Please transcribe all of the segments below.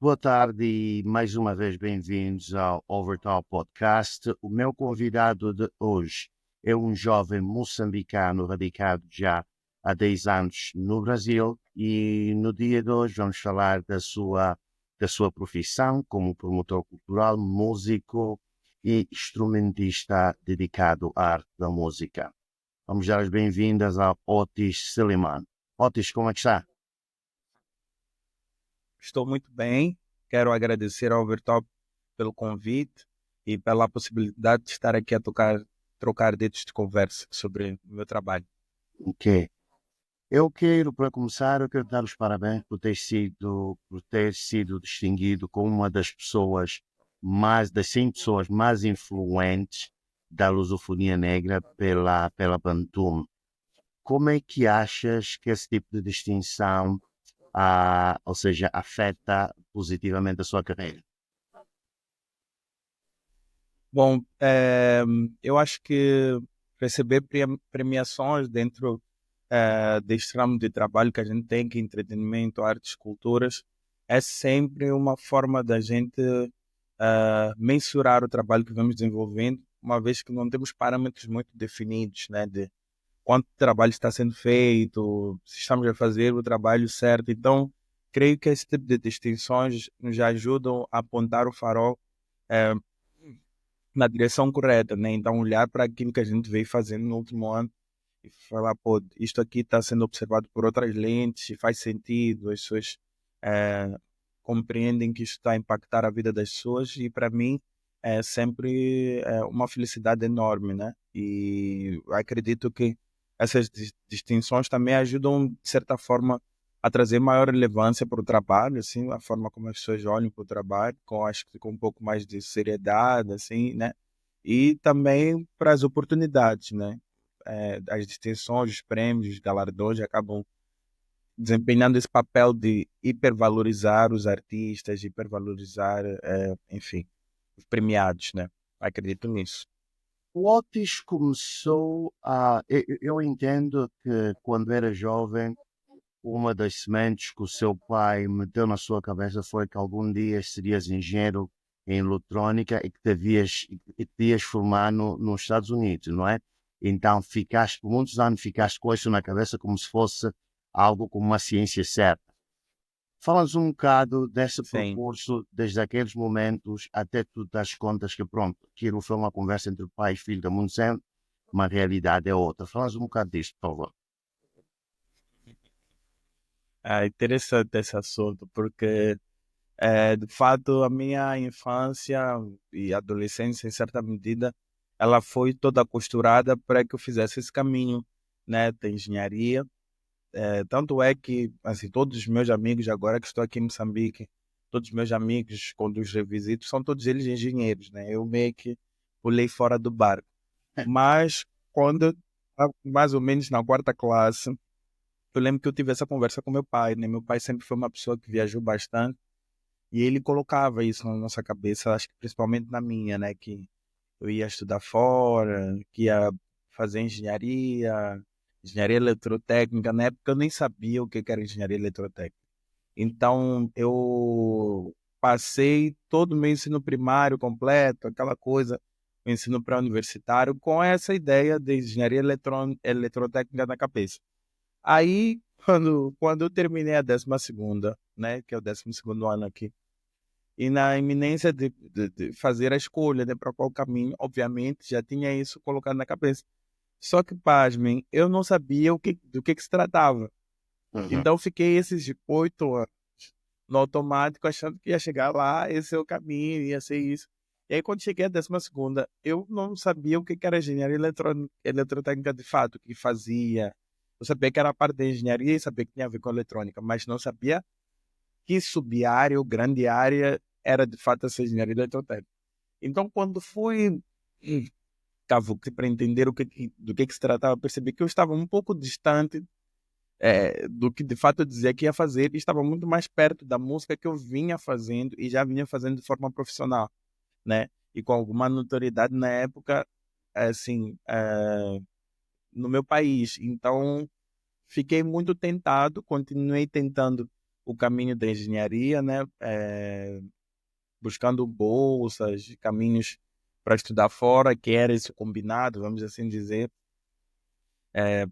Boa tarde e mais uma vez bem-vindos ao Overtalk Podcast. O meu convidado de hoje é um jovem moçambicano radicado já há 10 anos no Brasil e no dia de hoje vamos falar da sua profissão como promotor cultural, músico e instrumentista dedicado à arte da música. Vamos dar as bem-vindas ao Otis Seliman. Otis, como é que está? Estou muito bem. Quero agradecer ao Overtop pelo convite e pela possibilidade de estar aqui a trocar dedos de conversa sobre o meu trabalho. Ok. Para começar, eu quero dar os parabéns por ter sido distinguido como uma das pessoas das 100 pessoas mais influentes da lusofonia negra pela Bantum. Como é que achas que esse tipo de distinção, ou seja, afeta positivamente a sua carreira? Bom, eu acho que receber premiações dentro deste ramo de trabalho que a gente tem, que é entretenimento, artes, culturas, é sempre uma forma da gente mensurar o trabalho que vamos desenvolvendo, uma vez que não temos parâmetros muito definidos, né, de quanto trabalho está sendo feito, se estamos a fazer o trabalho certo. Então, creio que esse tipo de distinções nos ajudam a apontar o farol eh, na direção correta, né? Então, olhar para aquilo que a gente veio fazendo no último ano e falar, pô, isto aqui está sendo observado por outras lentes e faz sentido, as pessoas eh, compreendem que isto está a impactar a vida das pessoas e para mim é sempre uma felicidade enorme, né? E acredito que essas distinções também ajudam, de certa forma, a trazer maior relevância para o trabalho, assim, a forma como as pessoas olham para o trabalho, acho que com um pouco mais de seriedade, assim, né? E também para as oportunidades, né? As distinções, os prêmios, os galardões acabam desempenhando esse papel de hipervalorizar os artistas, hipervalorizar, enfim, os premiados, né? Acredito nisso. O Otis começou a. Eu entendo que quando era jovem, uma das sementes que o seu pai meteu na sua cabeça foi que algum dia serias engenheiro em eletrônica e que te ias formar nos Estados Unidos, não é? Então ficaste, por muitos anos, ficaste com isso na cabeça como se fosse algo como uma ciência certa. Fala-nos um bocado desse Sim. percurso, desde aqueles momentos até tu das contas que, pronto, aquilo foi uma conversa entre pai e filho da mundo sempre, uma realidade é outra. Fala-nos um bocado disto, por favor. É interessante esse assunto, porque de fato a minha infância e adolescência, em certa medida, ela foi toda costurada para que eu fizesse esse caminho, né, da engenharia. Tanto é que, assim, todos os meus amigos, agora que estou aqui em Moçambique, todos os meus amigos, quando os revisito, são todos eles engenheiros, né? Eu meio que pulei fora do barco. Mas, quando, mais ou menos na quarta classe, eu lembro que eu tive essa conversa com meu pai, né? Meu pai sempre foi uma pessoa que viajou bastante e ele colocava isso na nossa cabeça, acho que principalmente na minha, né? Que eu ia estudar fora, que ia fazer engenharia eletrotécnica. Na época eu nem sabia o que era engenharia eletrotécnica. Então eu passei todo o meu ensino primário completo, aquela coisa, o ensino pré-universitário, com essa ideia de engenharia eletrotécnica na cabeça. Aí, quando eu terminei a 12ª, né, que é o 12º ano aqui, e na iminência de fazer a escolha, né, para qual caminho, obviamente, já tinha isso colocado na cabeça. Só que, pasmem, eu não sabia do que se tratava. Uhum. Então, fiquei esses 8 anos no automático, achando que ia chegar lá, esse é o caminho, ia ser isso. E aí, quando cheguei à 12ª, eu não sabia o que era engenharia eletrotécnica de fato, o que fazia. Eu sabia que era parte da engenharia e sabia que tinha a ver com eletrônica, mas não sabia que sub-área ou grande área era de fato essa engenharia eletrotécnica. Então, quando fui para entender do que se tratava, percebi que eu estava um pouco distante do que de fato eu dizia que ia fazer e estava muito mais perto da música que eu vinha fazendo e já vinha fazendo de forma profissional, né? E com alguma notoriedade na época, assim, no meu país. Então, fiquei muito tentado, continuei tentando o caminho da engenharia, né? Buscando bolsas, caminhos para estudar fora, que era esse combinado, vamos assim dizer,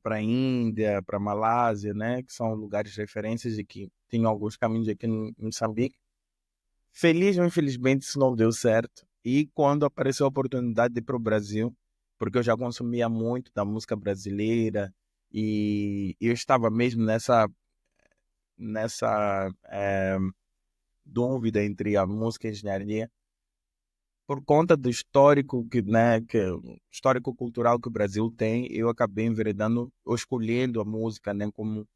para a Índia, para a Malásia, né? Que são lugares de referências e que tem alguns caminhos aqui em Moçambique. Feliz ou infelizmente isso não deu certo. E quando apareceu a oportunidade de ir para o Brasil, porque eu já consumia muito da música brasileira e eu estava mesmo nessa dúvida entre a música e a engenharia, por conta do histórico histórico cultural que o Brasil tem, eu acabei enveredando ou escolhendo a música, né, como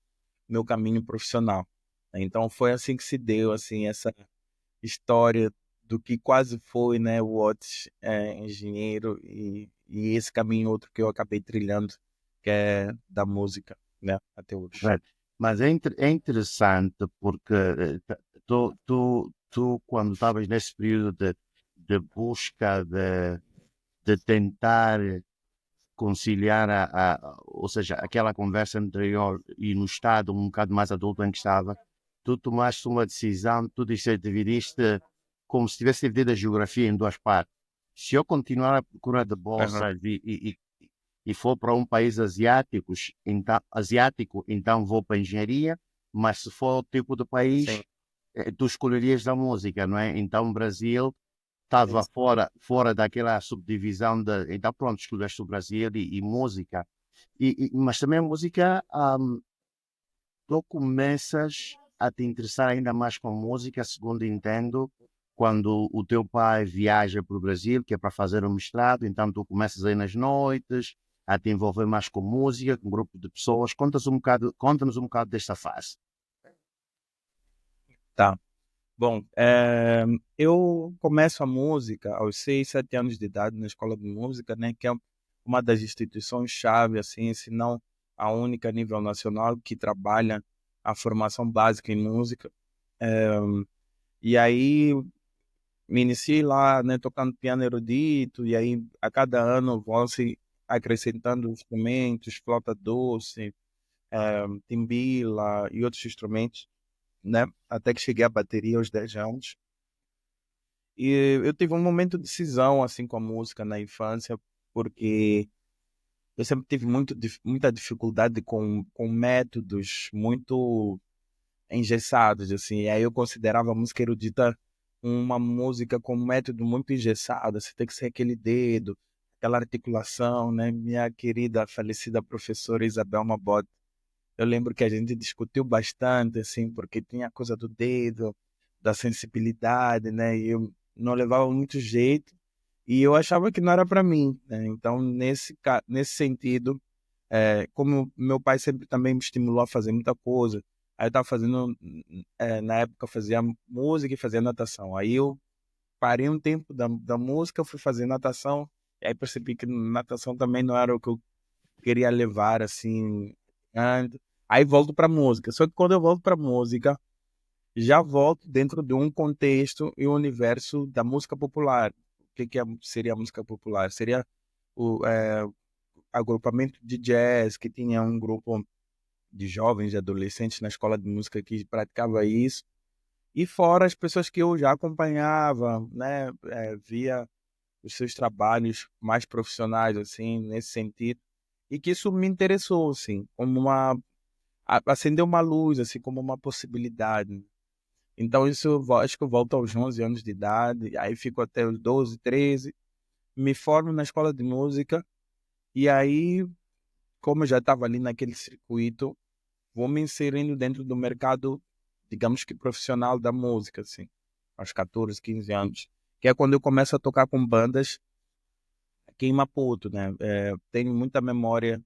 meu caminho profissional. Então foi assim que se deu assim essa história do que quase foi, né, o Otis engenheiro e esse caminho outro que eu acabei trilhando, que é da música, né, até hoje. Correto. Mas é interessante porque tu, quando estavas nesse período de busca de tentar conciliar ou seja, aquela conversa anterior e no estado um bocado mais adulto em que estava, tu tomaste uma decisão, tu dividiste como se tivesse dividido a geografia em duas partes. Se eu continuar a procura de Aham. bolsas e for para um país asiático, então vou para a engenharia, mas se for o tipo de Sim, país, tu escolherias da música, não é? Então, o Brasil sim, estava fora daquela subdivisão de. Então, pronto, escolheste o Brasil e música. Mas também a música, tu começas a te interessar ainda mais com música, segundo entendo, quando o teu pai viaja para o Brasil, que é para fazer um mestrado, então tu começas aí nas noites, a te envolver mais com música, com um grupo de pessoas. Conta-nos um bocado desta fase. tá. Bom, eu começo a música aos 6, 7 anos de idade na escola de música, né, que é uma das instituições-chave, assim, se não a única a nível nacional que trabalha a formação básica em música. Eh, e aí me iniciei lá, né, tocando piano erudito, e aí a cada ano vão se acrescentando instrumentos, flauta doce, timbila e outros instrumentos, né, até que cheguei à bateria aos 10 anos. E eu tive um momento de cisão assim com a música na infância, porque eu sempre tive muita dificuldade com métodos muito engessados, assim. E aí eu considerava a música erudita uma música com um método muito engessado, você tem que ser aquele dedo, aquela articulação, né? Minha querida falecida professora Isabel Mabot, eu lembro que a gente discutiu bastante, assim, porque tinha a coisa do dedo, da sensibilidade, né? E eu não levava muito jeito e eu achava que não era para mim, né? Então, nesse sentido, como meu pai sempre também me estimulou a fazer muita coisa, aí eu estava fazendo, na época, eu fazia música e fazia natação. Aí eu parei um tempo da música, fui fazer natação, e aí percebi que natação também não era o que eu queria levar assim antes. Aí volto para música. Só que quando eu volto para música, já volto dentro de um contexto e um universo da música popular. O que seria a música popular? Seria o agrupamento de jazz, que tinha um grupo de jovens e adolescentes na escola de música que praticava isso. E fora as pessoas que eu já acompanhava, né, via os seus trabalhos mais profissionais, assim, nesse sentido. E que isso me interessou, assim, como acendeu uma luz, assim, como uma possibilidade. Então, isso acho que eu volto aos 11 anos de idade, aí fico até os 12, 13, me formo na escola de música, e aí, como eu já estava ali naquele circuito, vou me inserindo dentro do mercado, digamos que profissional da música, assim, aos 14, 15 anos, que é quando eu começo a tocar com bandas aqui em Maputo, né? Tenho muita memória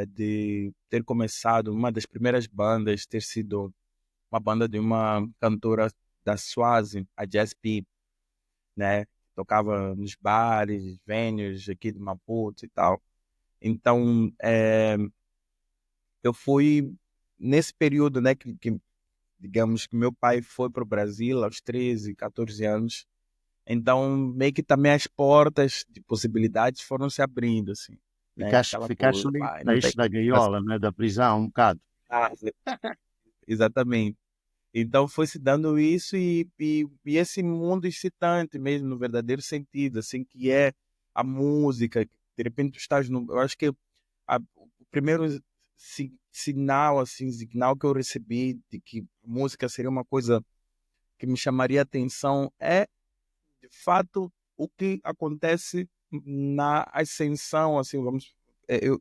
de ter começado uma das primeiras bandas, ter sido uma banda de uma cantora da Swazi, a Jazz P, né? Tocava nos bares, venues aqui de Maputo e tal. Então, eu fui nesse período, né, que digamos que meu pai foi para o Brasil aos 13, 14 anos. Então, meio que também as portas de possibilidades foram se abrindo, assim, né? Aquela Ficaste coisa, ali, vai, não tem saíste da gaiola, né, da prisão, um bocado. casa. Exatamente. Então foi se dando isso e esse mundo excitante mesmo, no verdadeiro sentido, assim, que é a música. De repente tu estás no. Eu acho que o primeiro sinal, assim, signal que eu recebi de que a música seria uma coisa que me chamaria a atenção é, de fato, o que acontece na ascensão, assim, vamos.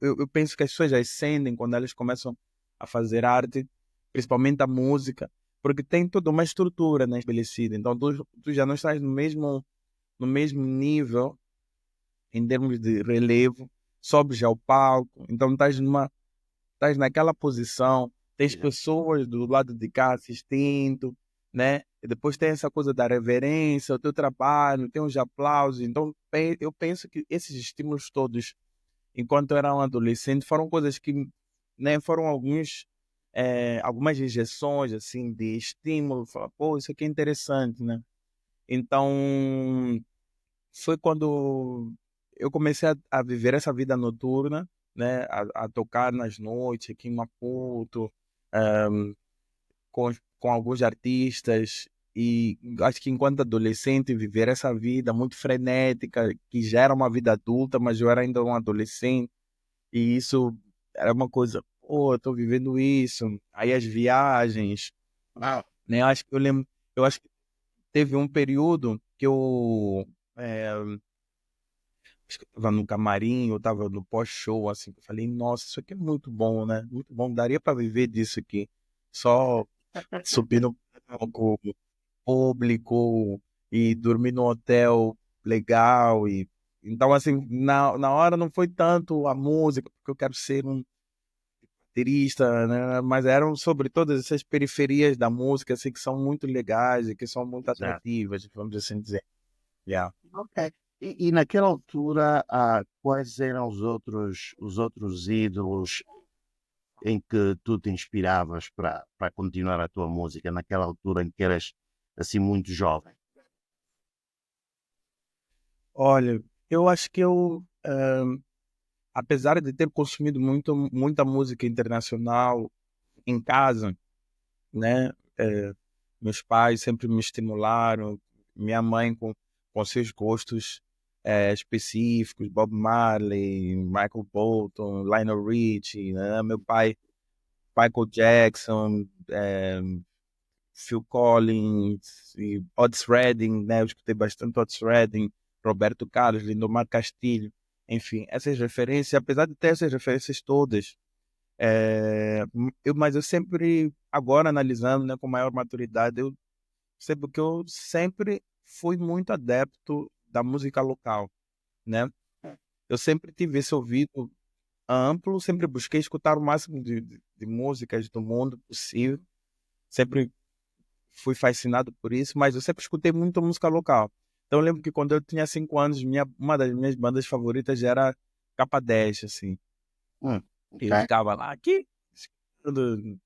Eu penso que as pessoas ascendem quando elas começam a fazer arte, principalmente a música, porque tem toda uma estrutura, né, estabelecida. Então tu já não estás no mesmo nível em termos de relevo, sobes ao palco, então estás naquela posição, tens Yeah. pessoas do lado de cá assistindo, né? E depois tem essa coisa da reverência, o teu trabalho, tem os aplausos. Então, eu penso que esses estímulos todos, enquanto eu era um adolescente, foram coisas que, né, foram algumas injeções, assim, de estímulo. Falar, pô, isso aqui é interessante, né? Então, foi quando eu comecei a viver essa vida noturna, né, a tocar nas noites aqui em Maputo, com alguns artistas, e acho que enquanto adolescente viver essa vida muito frenética, que já era uma vida adulta, mas eu era ainda um adolescente, e isso era uma coisa, pô, eu tô vivendo isso, aí as viagens, Wow. né, eu acho que teve um período que eh, acho que eu estava no camarim, eu estava no pós-show, assim, eu falei, nossa, isso aqui é muito bom, né? Muito bom, daria para viver disso aqui. Só subir no palco público e dormir no hotel legal. Então, assim, na hora não foi tanto a música, porque eu quero ser um baterista, né? Mas eram sobre todas essas periferias da música, assim, que são muito legais e que são muito Exato. atrativas, vamos assim dizer. Yeah. Ok. E naquela altura, quais eram os outros ídolos em que tu te inspiravas para continuar a tua música, naquela altura em que eras assim muito jovem? Olha, eu acho que apesar de ter consumido muita música internacional em casa, né? Meus pais sempre me estimularam, minha mãe com seus gostos específicos, Bob Marley, Michael Bolton, Lionel Richie, né? Meu pai, Michael Jackson, Phil Collins, e Otis Redding, né? Eu escutei bastante Otis Redding, Roberto Carlos, Lindomar Castilho, enfim, essas referências, apesar de ter essas referências todas, mas eu sempre, agora analisando, né, com maior maturidade, eu percebo que eu sempre fui muito adepto da música local, né? Eu sempre tive esse ouvido amplo, sempre busquei escutar o máximo de músicas do mundo possível, sempre fui fascinado por isso, mas eu sempre escutei muito música local. Então eu lembro que quando eu tinha 5 anos, uma das minhas bandas favoritas era Capa 10, assim. E Ok. eu ficava lá, aqui, escutando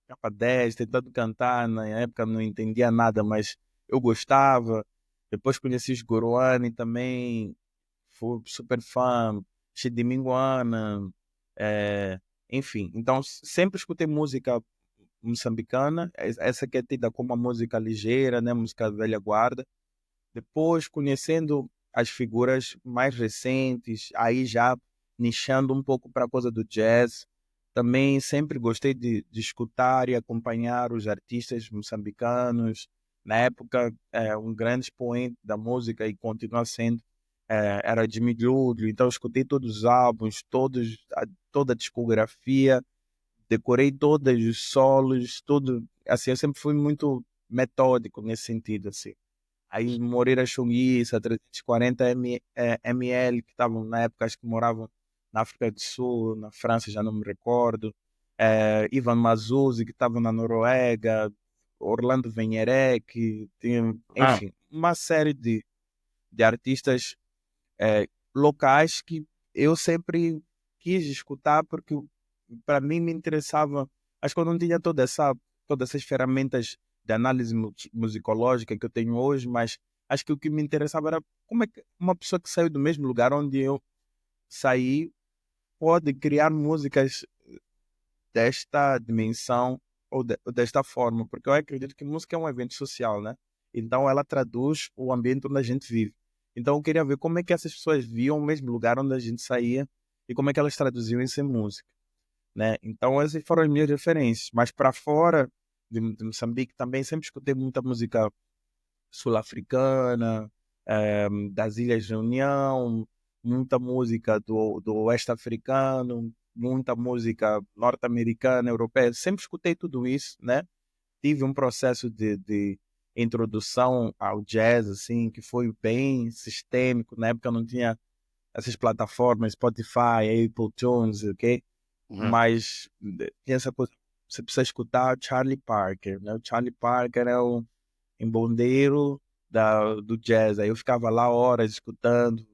Capa 10, tentando cantar. Na época não entendia nada, mas eu gostava. Depois conheci os Goruani também, fui super fã, Chidiminguana, enfim. Então sempre escutei música moçambicana, essa que é tida como uma música ligeira, né, música velha guarda. Depois, conhecendo as figuras mais recentes, aí já nichando um pouco para a coisa do jazz. Também sempre gostei de escutar e acompanhar os artistas moçambicanos. Na época, um grande expoente da música e continua sendo, era Jimmy Júlio. Então, escutei todos os álbuns, toda a discografia, decorei todos os solos, tudo. Assim, eu sempre fui muito metódico nesse sentido, assim. Aí Moreira Chunguissa, 340 ml, que estavam na época, acho que moravam na África do Sul, na França, já não me recordo. Ivan Mazuzzi, que estava na Noruega, Orlando Venherek, tinha, Ah, enfim, uma série de artistas locais que eu sempre quis escutar porque para mim me interessava. Acho que eu não tinha todas essas ferramentas de análise musicológica que eu tenho hoje, mas acho que o que me interessava era como é que uma pessoa que saiu do mesmo lugar onde eu saí pode criar músicas desta dimensão ou desta forma, porque eu acredito que música é um evento social, né? Então ela traduz o ambiente onde a gente vive. Então eu queria ver como é que essas pessoas viam o mesmo lugar onde a gente saía e como é que elas traduziam isso em música, né? Então essas foram as minhas referências. Mas para fora de Moçambique também sempre escutei muita música sul-africana, das Ilhas de Reunião, muita música do Oeste Africano, muita música norte-americana, europeia. Sempre escutei tudo isso, né? Tive um processo de introdução ao jazz, assim, que foi bem sistêmico. Na época não tinha essas plataformas, Spotify, Apple Tunes, ok? Uhum. Mas tinha essa coisa, você precisa escutar o Charlie Parker, né? O Charlie Parker é um embondeiro do jazz. Aí eu ficava lá horas escutando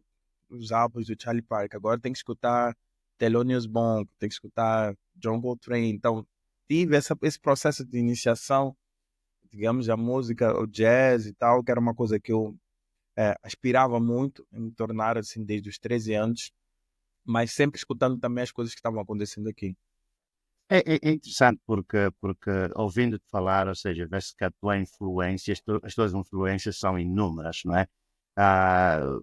os álbuns do Charlie Parker. Agora tem que escutar Thelonious Monk, tem que escutar John Coltrane. Então, tive esse processo de iniciação, digamos, a música, o jazz e tal, que era uma coisa que eu aspirava muito em me tornar assim desde os 13 anos, mas sempre escutando também as coisas que estavam acontecendo aqui. É interessante porque ouvindo-te falar, ou seja, vê-se que a tua influência, as tuas influências são inúmeras, não é?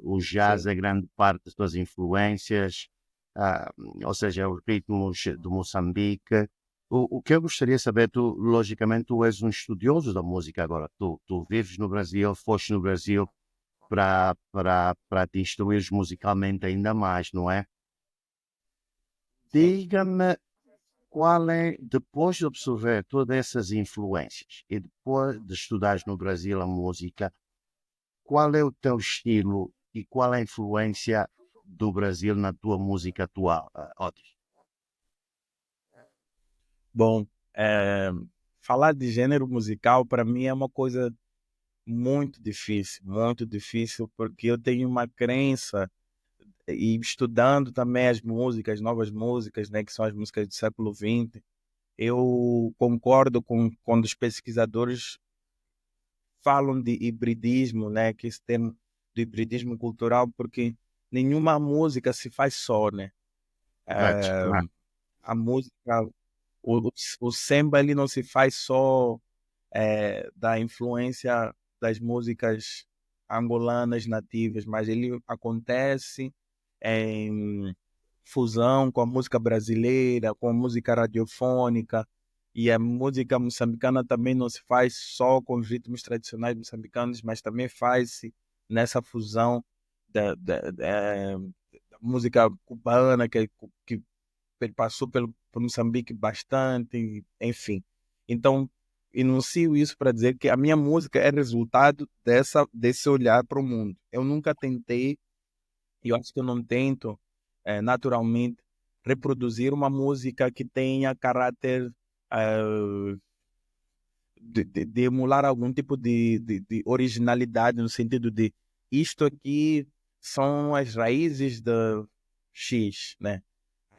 O jazz Sim. é grande parte das tuas influências, ou seja, os ritmos do Moçambique. O que eu gostaria de saber, tu, logicamente, tu és um estudioso da música agora, tu vives no Brasil, foste no Brasil para te instruires musicalmente ainda mais, não é? Sim. Diga-me qual é, depois de absorver todas essas influências e depois de estudares no Brasil a música, qual é o teu estilo e qual é a influência do Brasil na tua música atual, Otis? Bom, falar de gênero musical para mim é uma coisa muito difícil, porque eu tenho uma crença e estudando também as músicas, novas músicas, né, que são as músicas do século XX, eu concordo com quando os pesquisadores falam de hibridismo, né, que esse termo do hibridismo cultural, porque nenhuma música se faz só, né? Correto, Eh, correto. a música, o, o, o samba ele não se faz só da influência das músicas angolanas nativas, mas ele acontece em fusão com a música brasileira, com a música radiofônica, e a música moçambicana também não se faz só com os ritmos tradicionais moçambicanos, mas também faz-se nessa fusão da música cubana, que passou por Moçambique bastante, enfim. Então, enuncio isso para dizer que a minha música é resultado desse olhar para o mundo. Eu nunca tentei, e eu acho que eu não tento, naturalmente, reproduzir uma música que tenha caráter eh, de emular algum tipo de originalidade, no sentido de isto aqui são as raízes da X, né?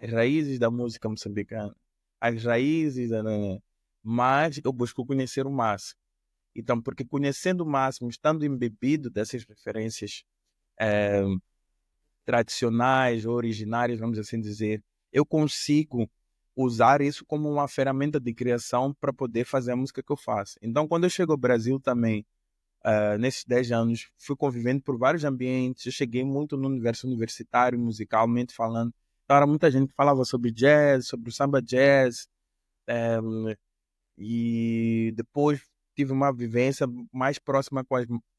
As raízes da música moçambicana, as raízes mas eu busco conhecer o máximo. Então, porque conhecendo o máximo, estando embebido dessas referências eh, tradicionais, originárias, vamos assim dizer, eu consigo usar isso como uma ferramenta de criação para poder fazer a música que eu faço. Então, quando eu chego ao Brasil também, nesses 10 anos, fui convivendo por vários ambientes, eu cheguei muito no universo universitário, musicalmente falando. Então, era muita gente que falava sobre jazz, sobre o samba jazz, eh, e depois tive uma vivência mais próxima com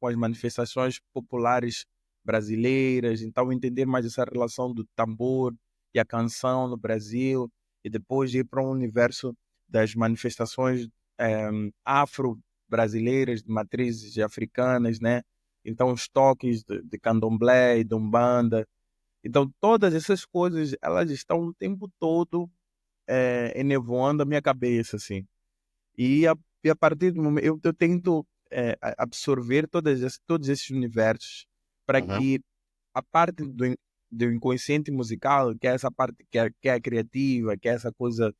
as manifestações populares brasileiras, então entender mais essa relação do tambor e a canção no Brasil, e depois ir para um universo das manifestações afro-brasileiras, de matrizes africanas, né? Então os toques de candomblé e de umbanda. Então todas essas coisas, elas estão o tempo todo enevoando a minha cabeça, assim. E a partir do momento, eu tento absorver todos esses universos para Uhum. que a parte do inconsciente musical, que é essa parte que é a criativa, que é essa coisa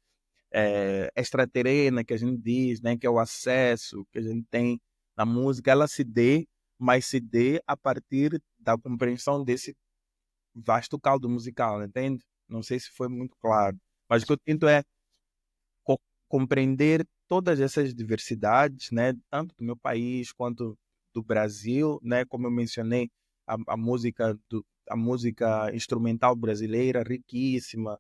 extraterrena que a gente diz, né, que é o acesso que a gente tem na música, ela se dê, mas se dê a partir da compreensão desse vasto caldo musical, entende? Não sei se foi muito claro, mas o que eu tento é compreender todas essas diversidades, né, tanto do meu país quanto do Brasil, né, como eu mencionei, a música instrumental brasileira riquíssima,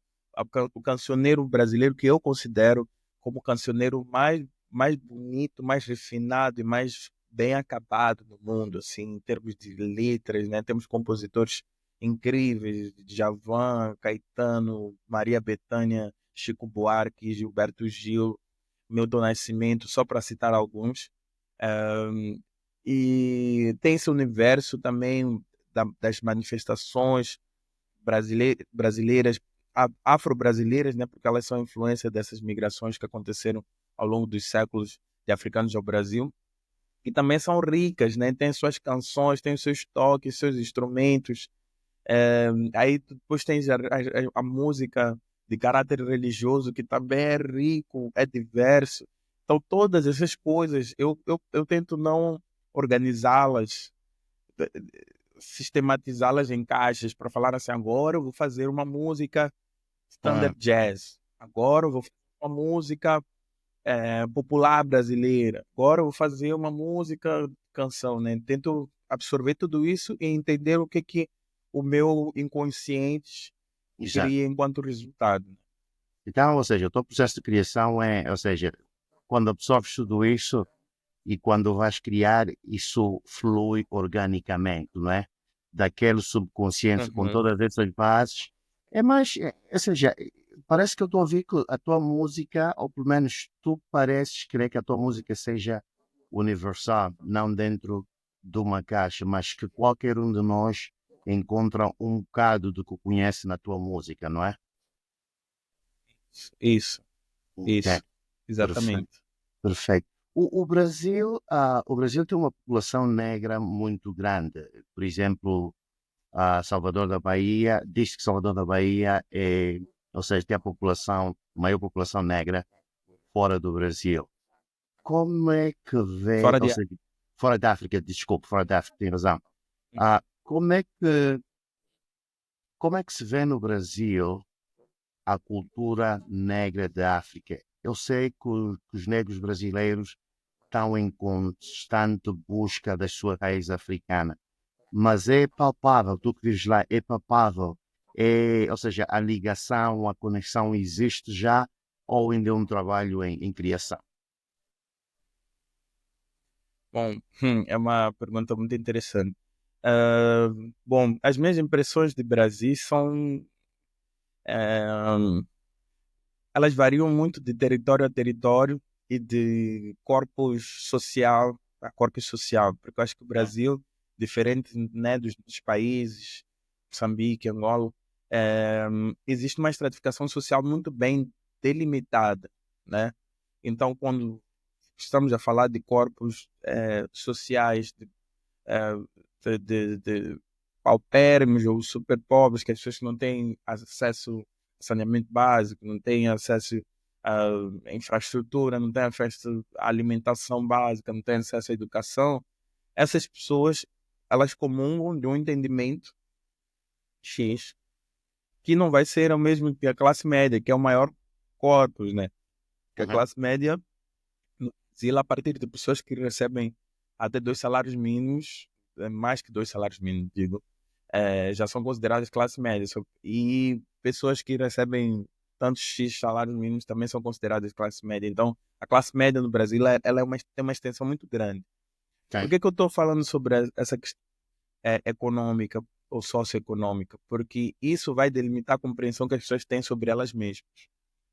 o cancioneiro brasileiro que eu considero como o cancioneiro mais bonito, mais refinado e mais bem acabado no mundo, assim, em termos de letras, né? Temos compositores incríveis, Djavan, Caetano, Maria Bethânia, Chico Buarque, Gilberto Gil, Milton Nascimento, só para citar alguns. Ahm, e tem esse universo também das manifestações brasileiras, afro-brasileiras, né, porque elas são influência dessas migrações que aconteceram ao longo dos séculos de africanos ao Brasil, e também são ricas, né, tem suas canções, tem os seus toques, seus instrumentos. Aí depois tens a música de caráter religioso, que também é rico, é diverso. Então, todas essas coisas, eu tento não organizá-las, sistematizá-las em caixas para falar assim, agora eu vou fazer uma música Ah, standard jazz, agora eu vou fazer uma música popular brasileira, agora eu vou fazer uma música canção, né? Tento absorver tudo isso e entender o que o meu inconsciente exato. cria enquanto resultado. Então, ou seja, o teu processo de criação é, ou seja, quando absorves tudo isso e quando vais criar, isso flui organicamente, não é? Daquele subconsciente com Uhum. todas essas bases. É mais, ou seja, parece que eu estou a ouvir que a tua música, ou pelo menos tu pareces querer que a tua música seja universal, não dentro de uma caixa, mas que qualquer um de nós encontra um bocado do que conhece na tua música, não é? Isso, É, isso, perfeito. exatamente. Perfeito. O Brasil tem uma população negra muito grande. Por exemplo, Salvador da Bahia, diz que Salvador da Bahia é, ou seja, tem a população, maior população negra fora do Brasil. Como é que vê, Fora ou de. seja, fora da África, desculpe, fora da África, tem razão. Ah, como é que se vê no Brasil a cultura negra da África? Eu sei que os negros brasileiros estão em constante busca da sua raiz africana, mas é palpável, tu que vives lá, é palpável, ou seja, a ligação, a conexão existe já ou ainda é um trabalho em criação? Bom, é uma pergunta muito interessante. Ah, bom, as minhas impressões de Brasil são. eh, Elas variam muito de território a território e de corpus social a corpus social, porque eu acho que o Hum, Brasil, diferente, né, dos países, Moçambique, Angola, existe uma estratificação social muito bem delimitada, né? Então, quando estamos a falar de corpos sociais, eh, de paupérrimos ou super pobres, que as pessoas não têm acesso a saneamento básico, não têm acesso à infraestrutura, não têm acesso à alimentação básica, não têm acesso à educação. Essas pessoas, elas comungam de um entendimento X, que não vai ser o mesmo que a classe média, que é o maior corpus, né? Que a uhum. classe média, no Brasil, a partir de pessoas que recebem até 2 salários mínimos, mais que 2 salários mínimos, digo, já são consideradas classe média. E pessoas que recebem tantos X salários mínimos também são consideradas classe média. Então, a classe média no Brasil ela tem uma extensão muito grande. Por Ok. que eu estou falando sobre essa questão econômica ou socioeconômica? Porque isso vai delimitar a compreensão que as pessoas têm sobre elas mesmas,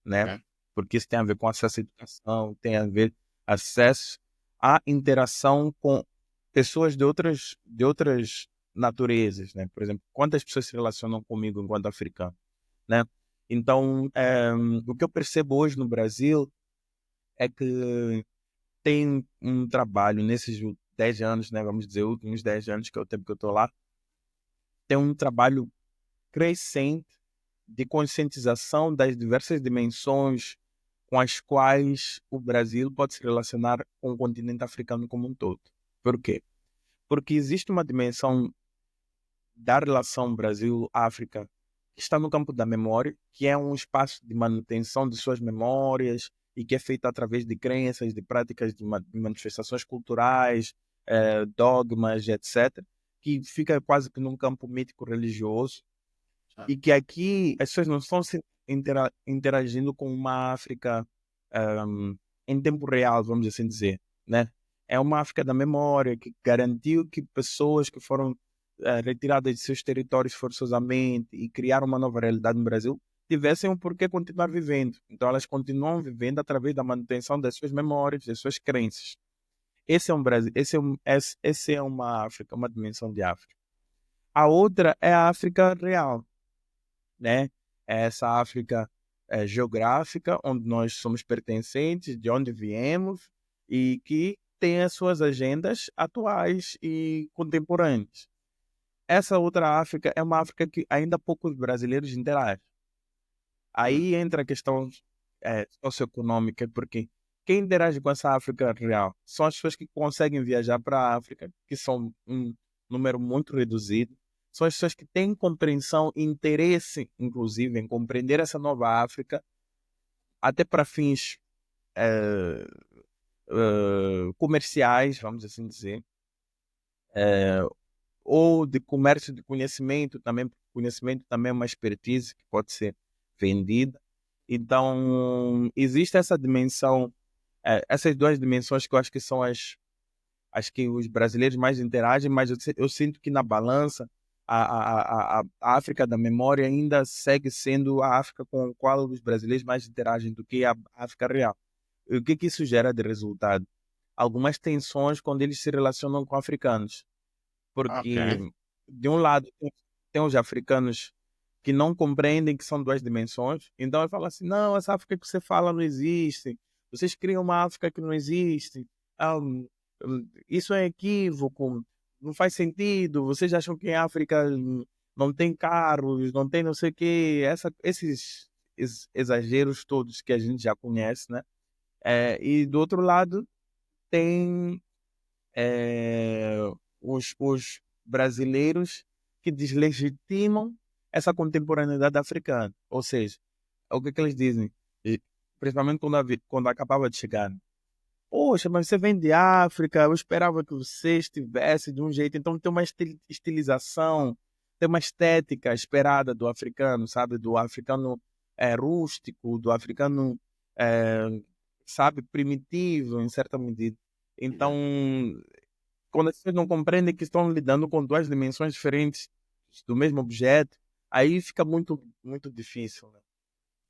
né? Ok. Porque isso tem a ver com acesso à educação, tem a ver acesso à interação com pessoas de outras naturezas, né? Por exemplo, quantas pessoas se relacionam comigo enquanto africano, né? Então, o que eu percebo hoje no Brasil é que tem um trabalho nesses 10 anos, né? Vamos dizer, últimos 10 anos, que é o tempo que eu estou lá, tem um trabalho crescente de conscientização das diversas dimensões com as quais o Brasil pode se relacionar com o continente africano como um todo. Por quê? Porque existe uma dimensão da relação Brasil-África que está no campo da memória, que é um espaço de manutenção de suas memórias, e que é feito através de crenças, de práticas, de manifestações culturais, dogmas, etc., que fica quase que num campo mítico religioso, e que aqui as pessoas não estão se interagindo com uma África em tempo real, vamos assim dizer, né? É uma África da memória que garantiu que pessoas que foram retiradas de seus territórios forçosamente e criaram uma nova realidade no Brasil tivessem um porquê continuar vivendo. Então elas continuam vivendo através da manutenção das suas memórias, das suas crenças. Esse é um Brasil, esse é uma África, uma dimensão de África. A outra é a África real, né? É essa África geográfica, onde nós somos pertencentes, de onde viemos e que tem as suas agendas atuais e contemporâneas. Essa outra África é uma África que ainda poucos brasileiros interagem. Aí entra a questão socioeconômica, porque quem interage com essa África real são as pessoas que conseguem viajar para a África, que são um número muito reduzido, são as pessoas que têm compreensão e interesse, inclusive, em compreender essa nova África, até para fins comerciais, vamos assim dizer, ou de comércio de conhecimento também é uma expertise que pode ser vendida. Então, existe essa dimensão, essas duas dimensões que eu acho que são as que os brasileiros mais interagem, mas eu sinto que na balança a África da memória ainda segue sendo a África com a qual os brasileiros mais interagem do que a África real. E o que que isso gera de resultado? Algumas tensões quando eles se relacionam com africanos. Ok. Porque, de um lado, tem os africanos que não compreendem que são duas dimensões. Então, ele fala assim: não, essa África que você fala não existe. Vocês criam uma África que não existe. Isso é equívoco. Não faz sentido. Vocês acham que a África não tem carros, não tem não sei o quê. Esses exageros todos que a gente já conhece, né? E do outro lado, tem eh, os brasileiros que deslegitimam essa contemporaneidade africana. Ou seja, o que, que eles dizem? E, principalmente quando acabava de chegar. Né? Poxa, mas você vem de África, eu esperava que você estivesse de um jeito. Então tem uma estilização, tem uma estética esperada do africano, sabe? Do africano rústico, do africano, é, sabe, primitivo, em certa medida. Então, Yeah. quando as pessoas não compreendem que estão lidando com duas dimensões diferentes do mesmo objeto, aí fica muito, muito difícil. Né?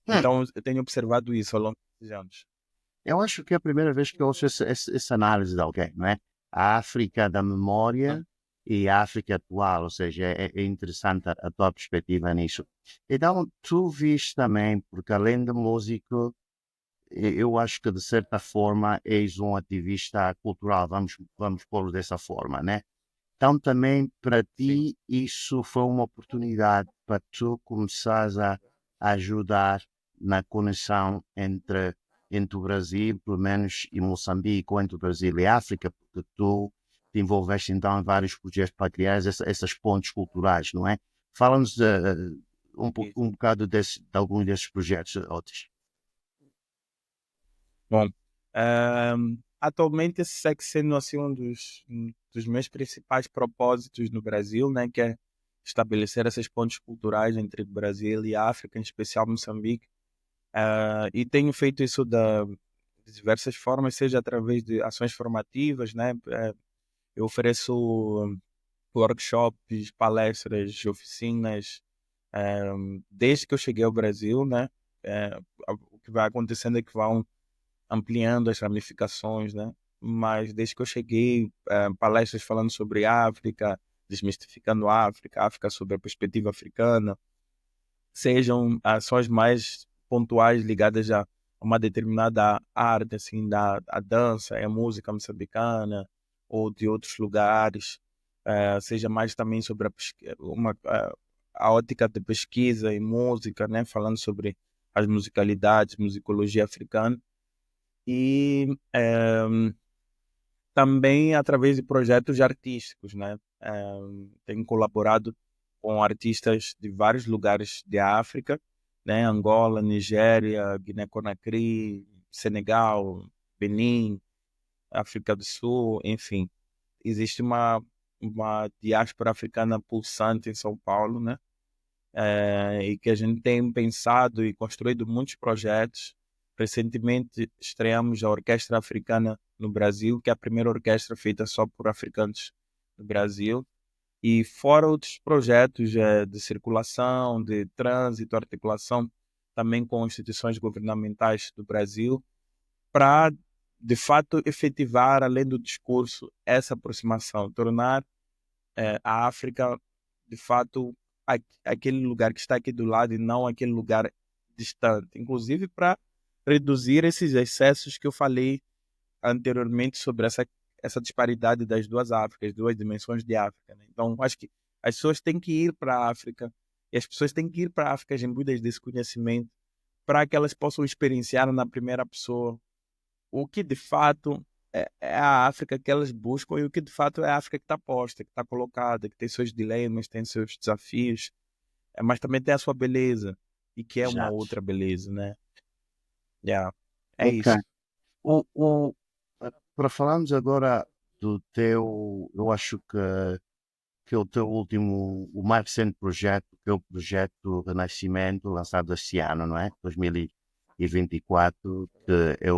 Hum, Então, eu tenho observado isso ao longo dos anos. Eu acho que é a primeira vez que eu ouço essa análise de alguém, não é? A África da memória e a África atual, ou seja, é interessante a tua perspectiva nisso. Então, tu viste também, porque além de músico, eu acho que de certa forma és um ativista cultural, vamos pô-lo dessa forma, né? Então também para Sim. ti isso foi uma oportunidade para tu começares a ajudar na conexão entre o Brasil, pelo menos, e Moçambique, ou entre o Brasil e a África, porque tu te envolveste então em vários projetos para criar essas pontes culturais, não é? Fala-nos Isso. um bocado de alguns desses projetos, Otis. Bom, atualmente esse segue sendo assim, um dos meus principais propósitos no Brasil, né, que é estabelecer essas pontes culturais entre Brasil e África, em especial Moçambique. E tenho feito isso de diversas formas, seja através de ações formativas, né? Eu ofereço workshops, palestras, oficinas, desde que eu cheguei ao Brasil, né? Eh, o que vai acontecendo é que vão ampliando as ramificações, né? Mas desde que eu cheguei, palestras falando sobre África, desmistificando a África sobre a perspectiva africana, sejam ações mais pontuais ligadas a uma determinada arte, assim, da a dança, a música moçambicana ou de outros lugares, seja mais também sobre a ótica de pesquisa em música, né, falando sobre as musicalidades, musicologia africana e também através de projetos artísticos, né, tenho colaborado com artistas de vários lugares de África, né? Angola, Nigéria, Guiné-Conakry, Senegal, Benin, África do Sul, enfim. Existe uma diáspora africana pulsante em São Paulo, né? E que a gente tem pensado e construído muitos projetos. Recentemente estreamos a Orquestra Africana no Brasil, que é a primeira orquestra feita só por africanos no Brasil. E fora outros projetos de circulação, de trânsito, articulação, também com instituições governamentais do Brasil, para, de fato, efetivar, além do discurso, essa aproximação, tornar a África, de fato, aquele lugar que está aqui do lado e não aquele lugar distante. Inclusive para reduzir esses excessos que eu falei anteriormente sobre essa disparidade das duas Áfricas, duas dimensões de África. Né? Então, acho que as pessoas têm que ir para a África e as pessoas têm que ir para a África imbuídas desse conhecimento para que elas possam experienciar na primeira pessoa o que de fato é a África que elas buscam e o que de fato é a África que está posta, que está colocada, que tem seus dilemas, tem seus desafios, mas também tem a sua beleza e que é uma Exato. outra beleza, né? Yeah. É Ok. isso. O, para falarmos agora do teu, eu acho que o teu último, o mais recente projeto, que é o projeto Renascimento, lançado este ano, não é? 2024, que é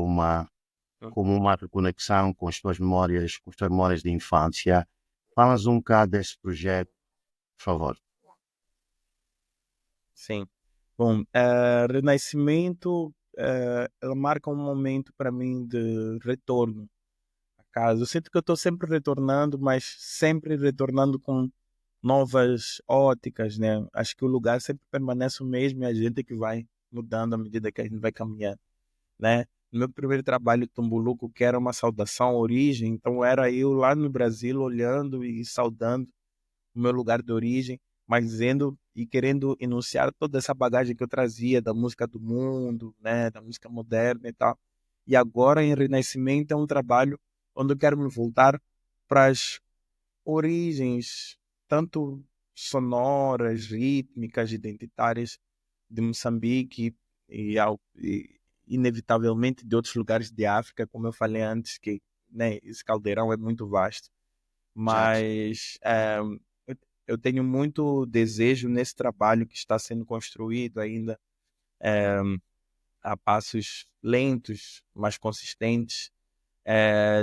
como uma reconexão com as tuas memórias de infância. Fala-nos um bocado desse projeto, por favor. Sim. Bom, Renascimento, ela marca um momento para mim de retorno a casa. Eu sinto que eu estou sempre retornando, mas sempre retornando com novas óticas, né? Acho que o lugar sempre permanece o mesmo e a gente é que vai mudando à medida que a gente vai caminhando, né? No meu primeiro trabalho, Tumbuluco, que era uma saudação à origem, então era eu lá no Brasil olhando e saudando o meu lugar de origem, mas dizendo e querendo enunciar toda essa bagagem que eu trazia da música do mundo, né, da música moderna e tal. E agora em Renascimento é um trabalho onde eu quero me voltar para as origens, tanto sonoras, rítmicas, identitárias de Moçambique e inevitavelmente de outros lugares de África, como eu falei antes, que né, esse caldeirão é muito vasto. Exato. Mas eu tenho muito desejo nesse trabalho que está sendo construído ainda a passos lentos, mas consistentes,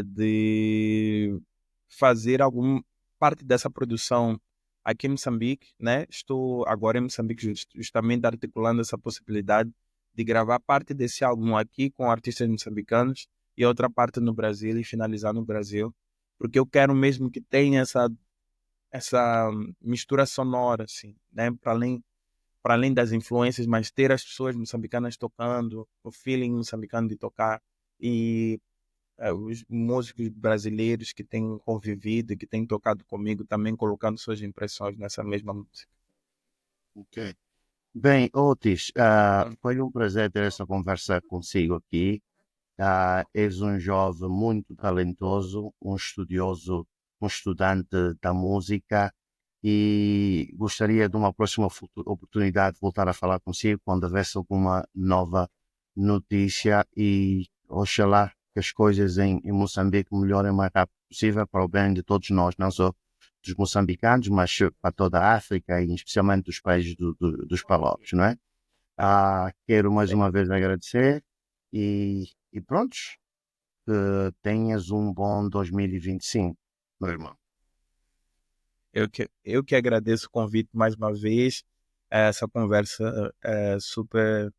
de fazer alguma parte dessa produção aqui em Moçambique, né? Estou agora em Moçambique justamente articulando essa possibilidade de gravar parte desse álbum aqui com artistas moçambicanos e outra parte no Brasil e finalizar no Brasil, porque eu quero mesmo que tenha essa mistura sonora, assim, né? Para além das influências, mas ter as pessoas moçambicanas tocando, o feeling moçambicano de tocar e os músicos brasileiros que têm convivido, que têm tocado comigo, também colocando suas impressões nessa mesma música. Ok. Bem, Otis, foi um prazer ter essa conversa consigo aqui. És um jovem muito talentoso, um estudioso, um estudante da música e gostaria de uma próxima oportunidade de voltar a falar consigo quando houvesse alguma nova notícia e oxalá que as coisas em Moçambique melhorem o mais rápido possível para o bem de todos nós, não só dos moçambicanos, mas para toda a África e especialmente dos países dos Palopes, não é? Quero mais uma vez agradecer e prontos, que tenhas um bom 2025, meu irmão. Eu que agradeço o convite mais uma vez. Essa conversa é super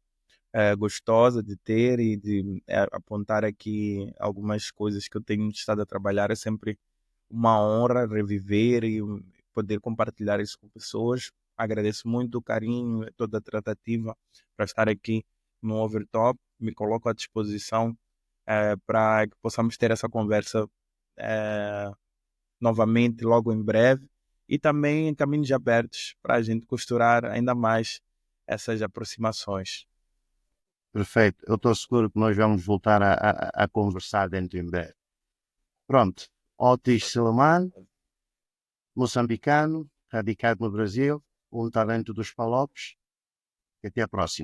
gostosa de ter e de apontar aqui algumas coisas que eu tenho estado a trabalhar. É sempre uma honra reviver e poder compartilhar isso com pessoas. Agradeço muito o carinho, toda a tratativa para estar aqui no Overtop. Me coloco à disposição para que possamos ter essa conversa eh, novamente logo em breve e também em caminhos abertos para a gente costurar ainda mais essas aproximações. Perfeito. Eu estou seguro que nós vamos voltar a conversar dentro em breve. Pronto. Otis Seleman, moçambicano, radicado no Brasil, um talento dos Palopes. Até a próxima.